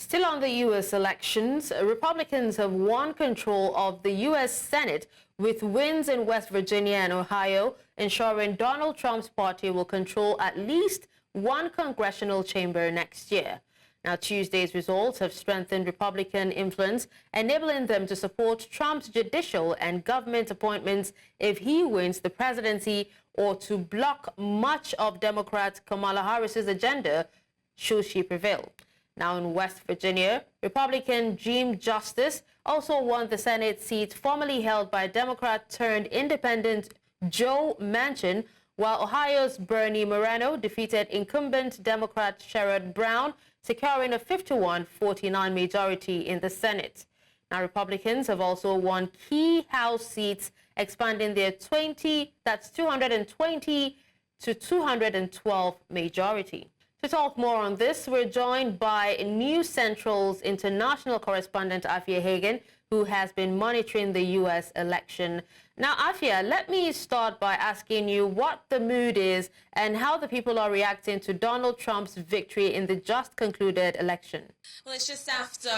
Still on the U.S. elections, Republicans have won control of the U.S. Senate with wins in West Virginia and Ohio, ensuring Donald Trump's party will control at least one congressional chamber next year. Now, Tuesday's results have strengthened Republican influence, enabling them to support Trump's judicial and government appointments if he wins the presidency, or to block much of Democrat Kamala Harris's agenda should she prevail. Now, in West Virginia, Republican Jim Justice also won the Senate seat formerly held by Democrat-turned-independent Joe Manchin, while Ohio's Bernie Moreno defeated incumbent Democrat Sherrod Brown, securing a 51-49 majority in the Senate. Now, Republicans have also won key House seats, expanding their 220 to 212 majority. To talk more on this, we're joined by News Central's international correspondent, Afia Hagen, who has been monitoring the U.S. election. Now, Afia, let me start by asking you what the mood is and how the people are reacting to Donald Trump's victory in the just concluded election. Well, it's just after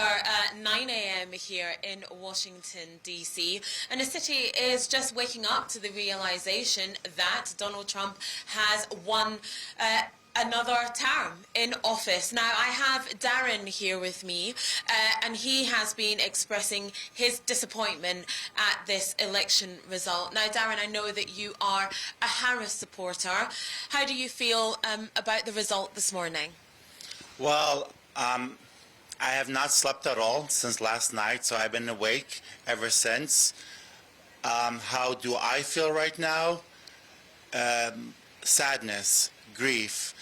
9 a.m. here in Washington, D.C., and the city is just waking up to the realization that Donald Trump has won another term in office. Now, I have Darren here with me, and he has been expressing his disappointment at this election result. Now, Darren, I know that you are a Harris supporter. How do you feel about the result this morning? Well, I have not slept at all since last night, so I've been awake ever since. How do I feel right now? Sadness, grief,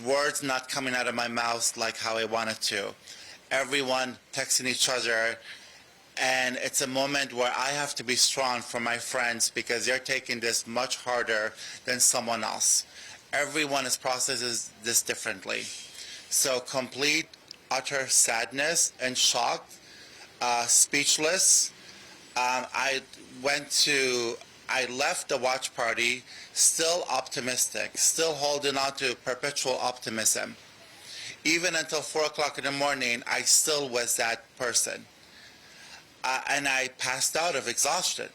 words not coming out of my mouth like how I wanted to. Everyone texting each other, and it's a moment where I have to be strong for my friends because they're taking this much harder than someone else. Everyone is processes this differently. So complete, utter sadness and shock, speechless. I left the watch party still optimistic, still holding on to perpetual optimism. Even until 4 o'clock in the morning, I still was that person. And I passed out of exhaustion.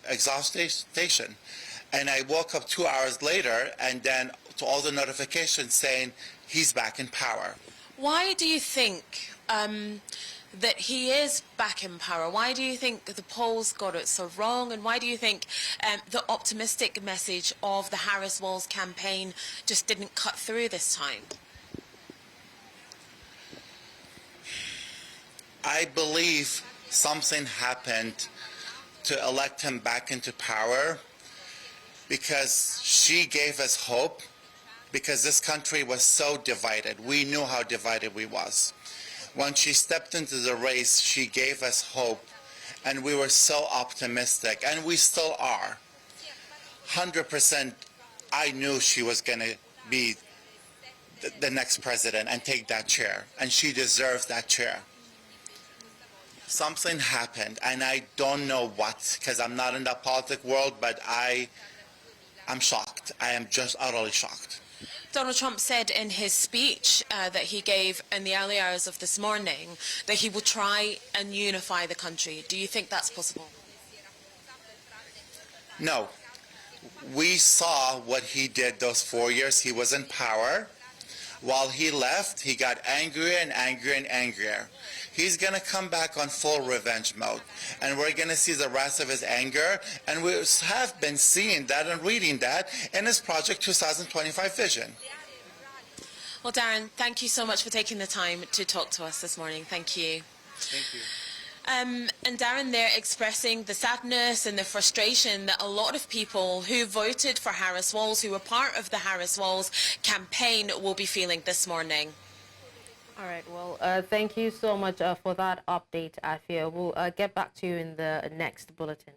And I woke up 2 hours later, and then to all the notifications saying he's back in power. Why do you think that he is back in power? Why do you think the polls got it so wrong? And why do you think the optimistic message of the Harris-Walz campaign just didn't cut through this time? I believe something happened to elect him back into power because she gave us hope, because this country was so divided. We knew how divided we was. When she stepped into the race, she gave us hope, and we were so optimistic, and we still are. 100%, I knew she was going to be the next president and take that chair, and she deserves that chair. Something happened, and I don't know what, because I'm not in the politic world, but I'm shocked. I am just utterly shocked. Donald Trump said in his speech that he gave in the early hours of this morning that he will try and unify the country. Do you think that's possible? No. We saw what he did those 4 years he was in power. While he left, he got angrier and angrier and angrier. He's going to come back on full revenge mode, and we're going to see the rest of his anger, and we have been seeing that and reading that in his Project 2025 vision. Well, Darren, thank you so much for taking the time to talk to us this morning. Thank you. Thank you. And Darren, they're expressing the sadness and the frustration that a lot of people who voted for Harris-Walz, who were part of the Harris-Walz campaign, will be feeling this morning. All right. Well, thank you so much for that update, Afia. We'll get back to you in the next bulletin.